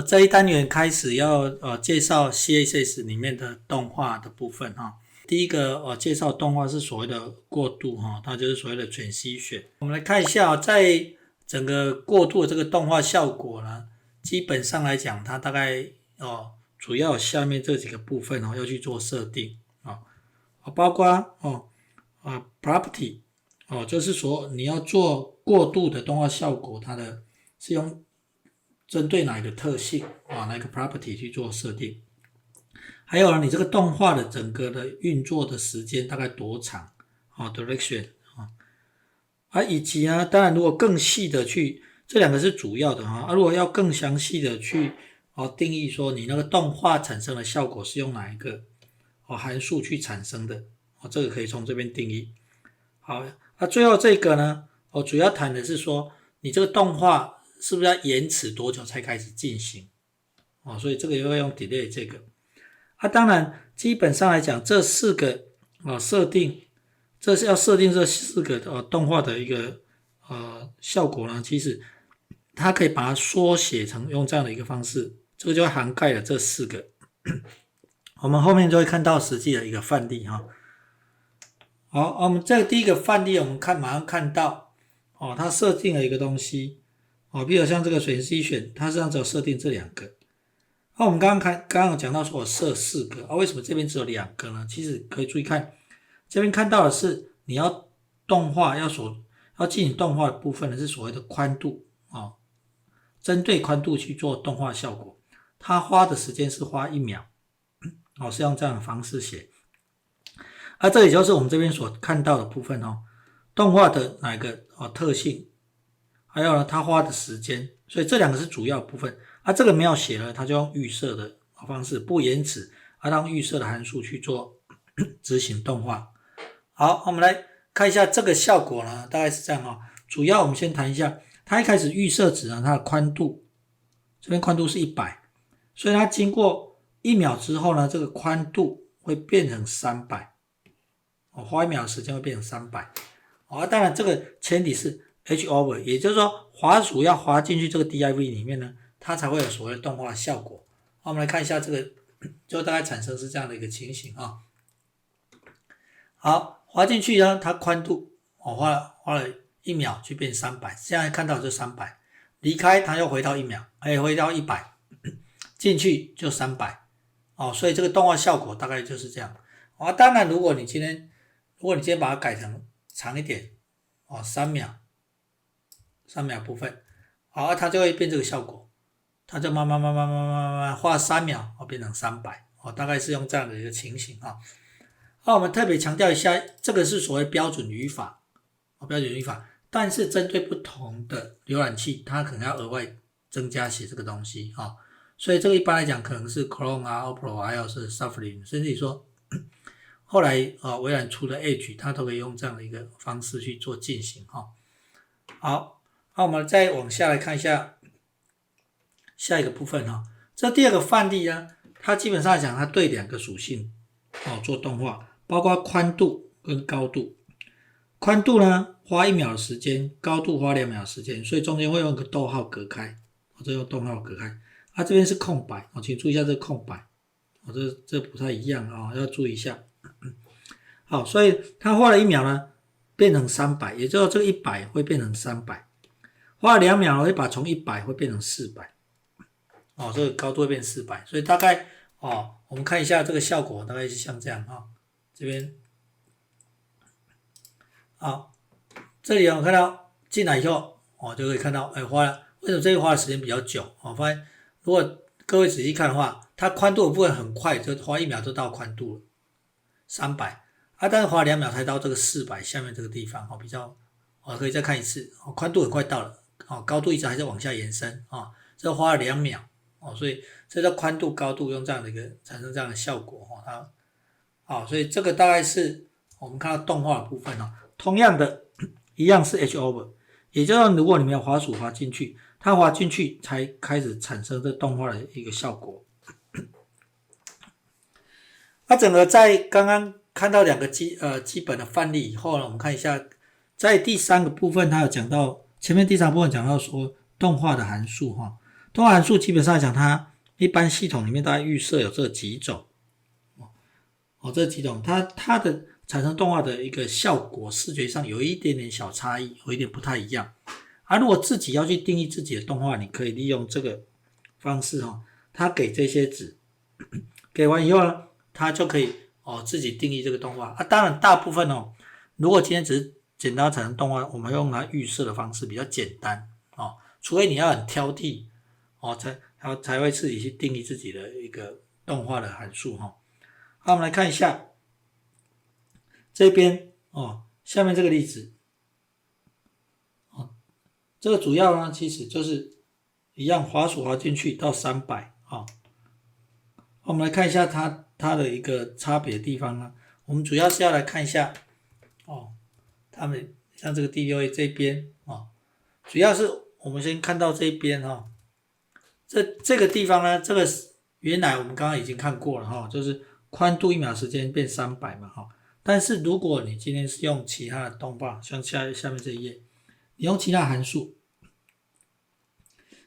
这一单元开始要介绍 CSS 里面的动画的部分哈。第一个介绍动画是所谓的过渡哈，它就是所谓的transition。我们来看一下在整个过渡的这个动画效果呢，基本上来讲，它大概主要下面这几个部分要去做设定包括property 就是说你要做过渡的动画效果，它的是用针对哪一个特性哪一个 property 去做设定。还有你这个动画的整个的运作的时间大概多长duration 以及当然如果更细的去，这两个是主要的如果要更详细的去定义说你那个动画产生的效果是用哪一个函数去产生的这个可以从这边定义。好，最后这个呢主要谈的是说你这个动画是不是要延迟多久才开始进行所以这个又要用 delay 这个当然基本上来讲这四个设定，这是要设定这四个动画的一个效果呢，其实它可以把它缩写成用这样的一个方式，这个就涵盖了这四个我们后面就会看到实际的一个范例好，我们这第一个范例我们马上看到它设定了一个东西比如像这个transition，它实际上只有设定这两个我们刚刚有讲到说我设4个为什么这边只有2个呢？其实可以注意看这边看到的是你要动画要进行动画的部分呢是所谓的宽度针对宽度去做动画效果，它花的时间是花1秒是用这样的方式写这也就是我们这边所看到的部分动画的哪一个特性，还有呢它花的时间，所以这两个是主要部分这个没有写了，它就用预设的方式不延迟让预设的函数去做执行动画。好，我们来看一下这个效果呢大概是这样主要我们先谈一下它一开始预设值它的宽度，这边宽度是100，所以它经过1秒之后呢这个宽度会变成300花1秒的时间会变成300当然这个前提是 H over， 也就是说滑鼠要滑进去这个 div 里面呢它才会有所谓的动画效果我们来看一下这个就大概产生是这样的一个情形好，滑进去呢它宽度花了1秒去变300，现在看到就300，离开它又回到1秒回到100，进去就300所以这个动画效果大概就是这样当然如果你今天把它改成长一点3秒部分它就会变这个效果，它就慢慢花3秒变成300大概是用这样的一个情形我们特别强调一下，这个是所谓标准语法但是针对不同的浏览器它可能要额外增加写这个东西所以这个一般来讲可能是 Chrome Opera 还有是 Safari， 甚至说后来微软出的 Edge 它都可以用这样的一个方式去做进行好，我们再往下来看一下下一个部分这第二个范例呢，它基本上来讲它对2个属性做动画，包括宽度跟高度。宽度呢花1秒的时间，高度花2秒的时间，所以中间会用一个逗号隔开这用逗号隔开这边是空白请注意一下这个空白这不太一样要注意一下好，所以它花了1秒呢变成300，也就是这个100会变成300，花了2秒会把从100会变成400这个高度会变400，所以大概我们看一下这个效果大概是像这样这边这里我们看到进来以后就可以看到为什么这个花的时间比较久发现如果各位仔细看的话，它宽度的部分很快就花1秒就到宽度了300但是花2秒才到这个400下面这个地方比较可以再看一次宽度很快到了高度一直还在往下延伸这花了2秒所以这叫宽度高度用这样的一个产生这样的效果所以这个大概是我们看到动画的部分同样的一样是 H over， 也就是说如果你们有滑鼠滑进去，它滑进去才开始产生这动画的一个效果整个在刚刚看到2个基本的范例以后呢，我们看一下在第3个部分它有讲到，前面第3部分讲到说动画的函数动画函数基本上来讲，它一般系统里面大概预设有这几种，这几种它的产生动画的一个效果，视觉上有一点点小差异，有一点不太一样。如果自己要去定义自己的动画，你可以利用这个方式它给这些值，给完以后呢，它就可以自己定义这个动画当然大部分如果今天只是简单产生动画，我们用它预设的方式比较简单除非你要很挑剔才会自己去定义自己的一个动画的函数好，我们来看一下这边下面这个例子这个主要呢其实就是一样滑鼠滑进去到300我们来看一下它的一个差别的地方呢，我们主要是要来看一下他们像这个第6页这边主要是我们先看到这边这个地方呢，这个原来我们刚刚已经看过了就是宽度1秒时间变300嘛但是如果你今天是用其他的动画，像下面这一页，你用其他函数，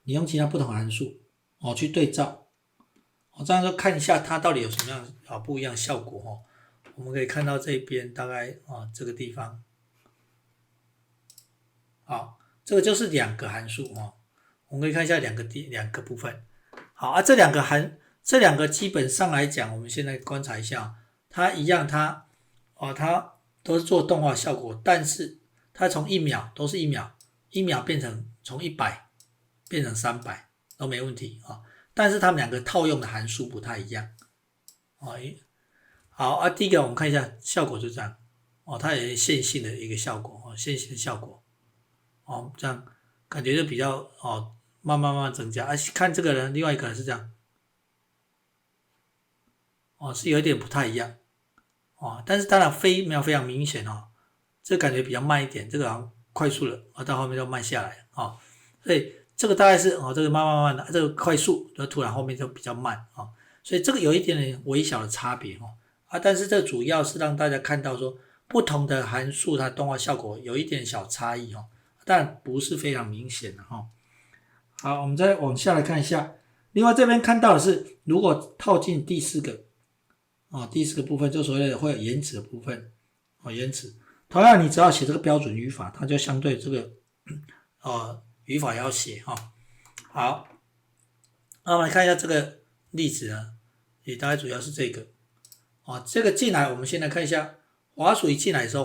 你用其他不同的函数去对照这样就看一下它到底有什么样不一样的效果我们可以看到这边大概这个地方好，这个就是2个函数我们可以看一下两个部分好这两个基本上来讲，我们现在观察一下它一样它都是做动画效果，但是它从1秒都是1秒变成从100变成300都没问题但是它们两个套用的函数不太一样好第一个我们看一下效果就这样它有线性的一个效果线性的效果这样感觉就比较慢慢增加看这个人另外一个人是这样是有一点不太一样但是当然没有非常明显这个感觉比较慢一点，这个好像快速了到后面就慢下来所以这个大概是这个慢的，这个快速就突然后面就比较慢所以这个有一点点微小的差别但是这主要是让大家看到说不同的函数它动画效果有一点小差异但不是非常明显的好，我们再往下来看一下，另外这边看到的是如果套进第4个部分，就所谓的会有延迟的部分延迟，同样你只要写这个标准语法，它就相对这个语法要写好，那我们来看一下这个例子呢，也大概主要是这个这个进来我们先来看一下滑鼠一进来的时候，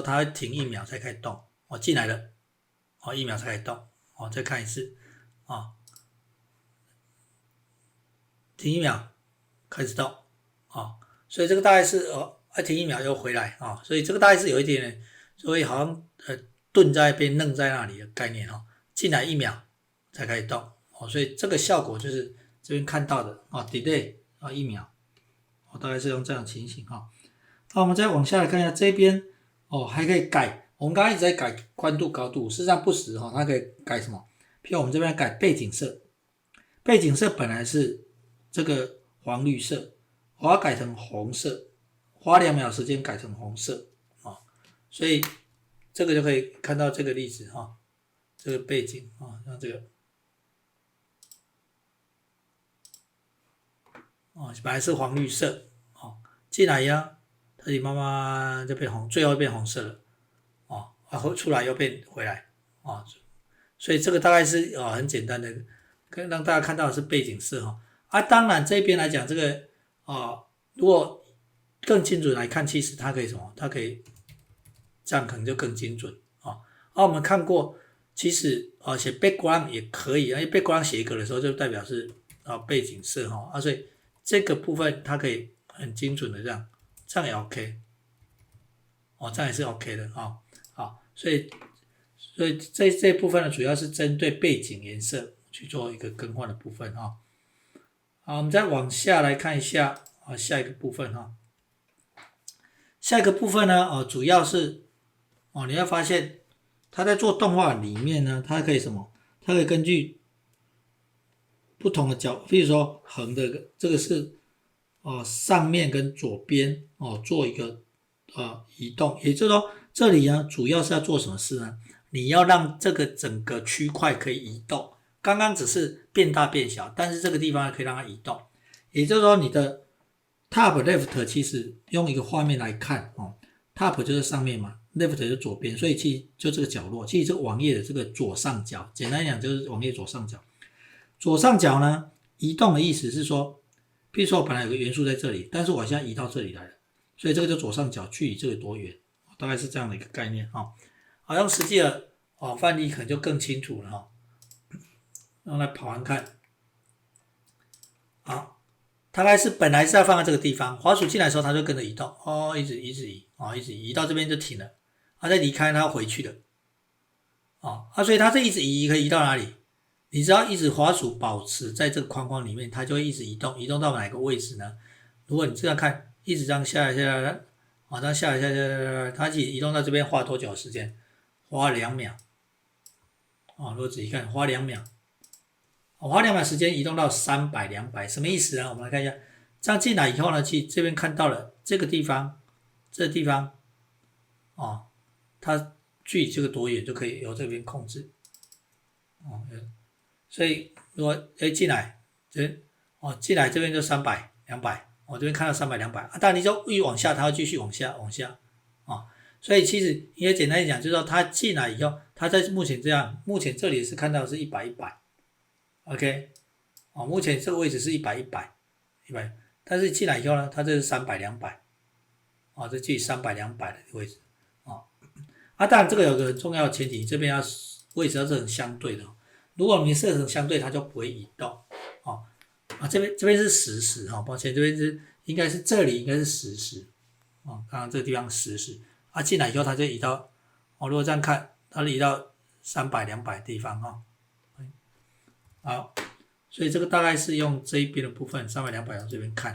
它会停1秒才开始动进来了1秒才开始动再看一次停1秒开始动所以这个大概是停1秒又回来所以这个大概是有一点所以好像顿在那边愣在那里的概念进来1秒才开始动所以这个效果就是这边看到的delay 1秒大概是用这样的情形那我们再往下来看一下这边还可以改，我们刚刚一直在改宽度高度，事实上不时它可以改什么，譬如我们这边改背景色，背景色本来是这个黄绿色，我要改成红色，花2秒时间改成红色所以这个就可以看到这个例子这个背景像这个本来是黄绿色进来呀，它就慢慢就变红，最后变红色了出来又变回来所以这个大概是很简单的，让大家看到的是背景色当然这边来讲这个如果更精准来看，其实它可以什么？它可以这样可能就更精准我们看过，其实写 background 也可以因为 background 写一个的时候就代表是背景色所以这个部分它可以很精准的这样也 OK 这样也是 OK 的所以这部分呢，主要是针对背景颜色去做一个更换的部分好，我们再往下来看一下下一个部分下一个部分呢主要是你要发现它在做动画里面呢，它可以什么？它可以根据不同的角，比如说横的这个是上面跟左边做一个移动，也就是说这里呢主要是要做什么事呢？你要让这个整个区块可以移动，刚刚只是变大变小，但是这个地方可以让它移动。也就是说，你的 top left 其实用一个画面来看top 就是上面嘛 ，left 就是左边，所以其实就这个角落，其实这个网页的这个左上角，简单讲就是网页左上角。左上角呢，移动的意思是说，比如说我本来有个元素在这里，但是我现在移到这里来了，所以这个就左上角距离这个多远，大概是这样的一个概念好，用实际的范例可能就更清楚了让它跑完看。好，大概是本来是要放在这个地方，滑鼠进来的时候它就跟着移动一直移一直移到这边就停了，再离开它要回去的所以它这一直移可以移到哪里？你只要一直滑鼠保持在这个框框里面，它就会一直移动，移动到哪个位置呢？如果你这样看，一直这样下来，这样下来，它移动到这边花多久的时间？花2秒如果仔细看，花2秒，花2秒时间移动到300、200，什么意思呢？我们来看一下，这样进来以后呢，其实这边看到了这个地方，它距离这个多远就可以由这边控制所以如果进来进来这边就300、200，这边看到300、200当然你就一往下，它会继续往下所以其实也简单讲，就是说它进来以后，它在目前这里是看到的是100、100，OK，目前这个位置是100、100，但是进来以后呢，它这是300、200，这距离300、200的位置当然这个有个很重要的前提，这边位置要是很相对的，如果你设成相对，它就不会移动这边是实抱歉，这边应该是这里应该是实刚刚这个地方实进来以后它就移到如果这样看，它移到300、200的地方好，所以这个大概是用这一边的部分300、200从这边看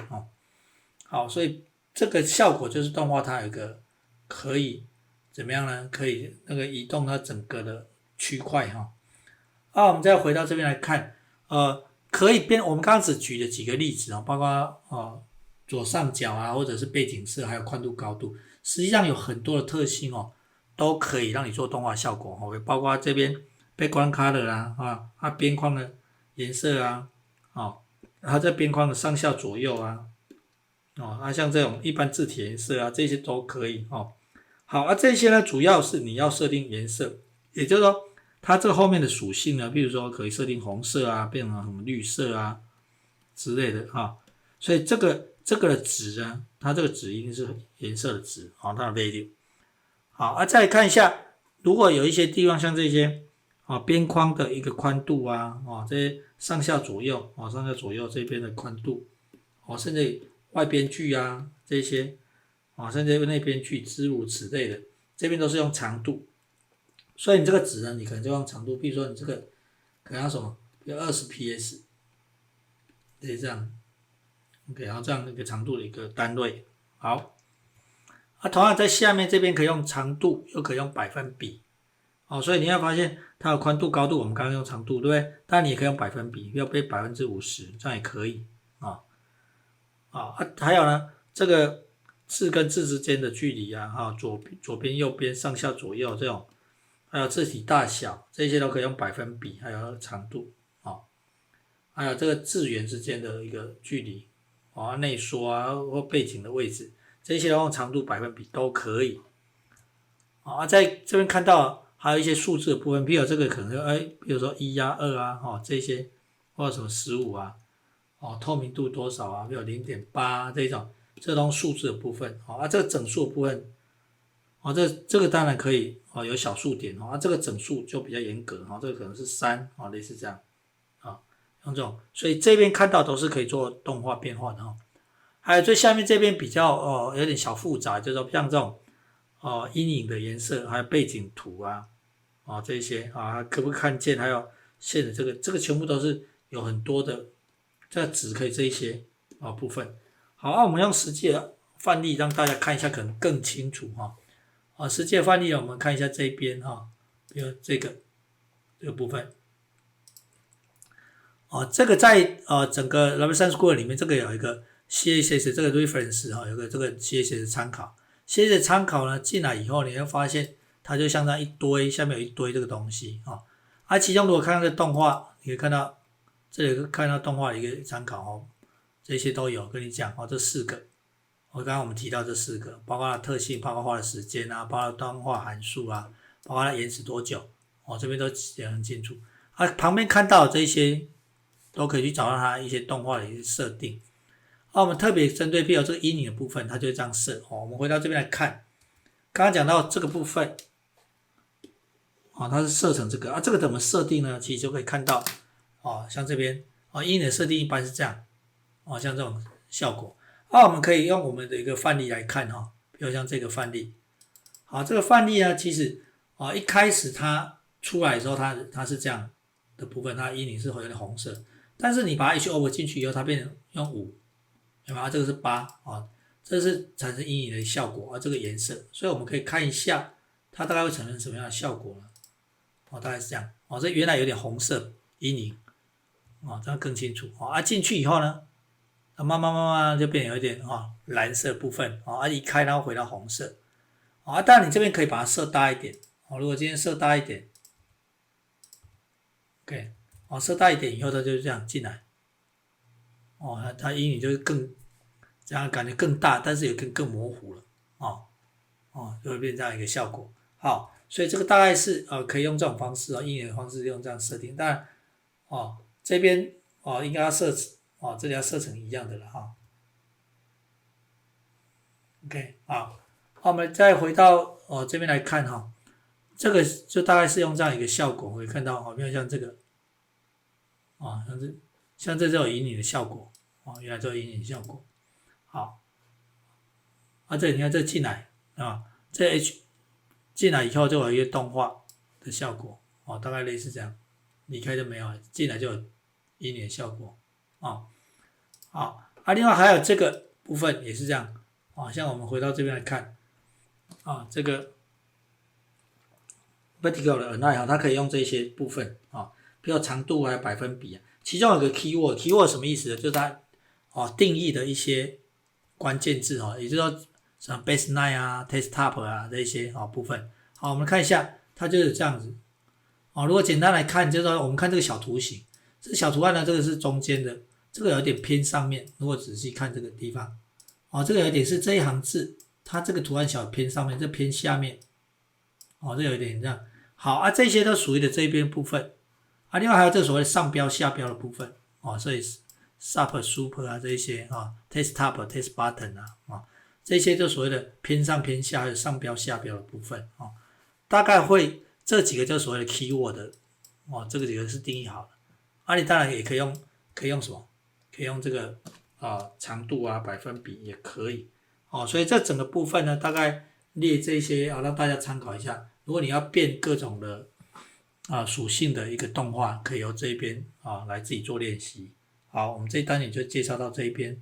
好，所以这个效果就是动画它有一个可以怎么样呢？可以那个移动它整个的区块我们再回到这边来看可以变，我们刚刚只举了几个例子包括左上角或者是背景色，还有宽度高度，实际上有很多的特性都可以让你做动画效果包括这边 background color 它边框的颜色它这边框的上下左右像这种一般字体颜色这些都可以好这些呢主要是你要设定颜色，也就是说它这个后面的属性呢，比如说可以设定红色变成什么绿色之类的所以这个的值呢，它这个值一定是颜色的值它的 value。好再来看一下，如果有一些地方像这些边框的一个宽度这些上下左右这边的宽度甚至外边距这些甚至内边距诸如此类的，这边都是用长度，所以你这个值呢，你可能就用长度，比如说你这个可能要什么，比如20 ps， 类似这样 ，OK， 然后这样一个长度的一个单位。好，同样在下面这边可以用长度，又可以用百分比。所以你要发现它有宽度、高度，我们刚刚用长度，对不对？当然你也可以用百分比，要被50%，这样也可以还有呢，这个字跟字之间的距离左边、右边、上下左右这种，还有字体大小，这些都可以用百分比，还有长度还有这个字元之间的一个距离内缩或背景的位置，这些都用长度、百分比都可以在这边看到还有一些数字的部分，比如这个可能比如说1 2这些，或者什么15透明度多少比如 0.8 这种，这都数字的部分这个整数的部分这个当然可以有小数点这个整数就比较严格这个可能是3类似这样用这种，所以这边看到都是可以做动画变化的还有最下面这边比较有点小复杂，就是说像这种阴影的颜色，还有背景图这些可不可以看见，还有线的这个全部都是有很多的这个值可以这一些部分。好，我们用实际的范例让大家看一下，可能更清楚实际的范例我们看一下这边比如这个部分这个在整个 Level 3 School 里面，这个有一个 CSS 这个 reference 有个这个 CSS 参考。CSS 参考呢进来以后，你会发现它就像这样一堆，下面有一堆这个东西其中如果看到这个动画，你可以看到这里看到动画的一个参考哦，这些都有跟你讲哦，这4个。刚刚我们提到这4个，包括它的特性，包括画的时间啊，包括动画函数啊，包括它延迟多久，这边都写得很清楚。旁边看到的这些都可以去找到它一些动画的一些设定。我们特别针对譬如这个阴影的部分，它就会这样设。我们回到这边来看，刚刚讲到这个部分，它是设成这个这个怎么设定呢？其实就可以看到像这边阴影的设定一般是这样像这种效果。我们可以用我们的一个范例来看比如像这个范例。好，这个范例呢，其实一开始它出来的时候，它是这样的部分，它阴影是有点红色，但是你把它 H over 进去以后，它变成用5，有没有？这个是8这是产生阴影的效果这个颜色，所以我们可以看一下它大概会产生什么样的效果呢？大概是这样这原来有点红色阴影这样更清楚进去以后呢？慢慢就变有一点蓝色部分一开它会回到红色当然你这边可以把它设大一点如果今天设大一点 ，OK 设大一点以后它就这样进来它阴影就是更这样感觉更大，但是也更模糊了就会变这样一个效果。好，所以这个大概是可以用这种方式阴影的方式用这样设定。当然这边应该要设这里要设成一样的了OK 好，我们再回到这边来看这个就大概是用这样一个效果，可以看到没有像这个像这就有阴影的效果原来就有阴影的效果。好，这你看这进来这 H 进来以后就有一个动画的效果大概类似这样，离开就没有，进来就有阴影的效果好另外还有这个部分也是这样像我们回到这边来看这个 vertical 的 align 它可以用这些部分比如长度还有百分比其中有个 keyword 什么意思呢？就是它定义的一些关键字也就是说什么 baseline test top 这一些部分我们看一下，它就是这样子如果简单来看，就是说我们看这个小图形，这个小图案呢，这个是中间的，这个有点偏上面，如果仔细看这个地方这个有点是这一行字，它这个图案小偏上面，这偏下面这有点这样。好这些都属于的这一边部分另外还有这所谓上标下标的部分所以 sub super 这一些test top test button 这些就所谓的偏上偏下还有上标下标的部分大概会这几个就所谓的 keyword 这个几个是定义好的你当然也可以用什么？可以用这个长度百分比也可以所以这整个部分呢，大概列这些让大家参考一下。如果你要变各种的属性的一个动画，可以由这边来自己做练习。好，我们这一单也就介绍到这一边。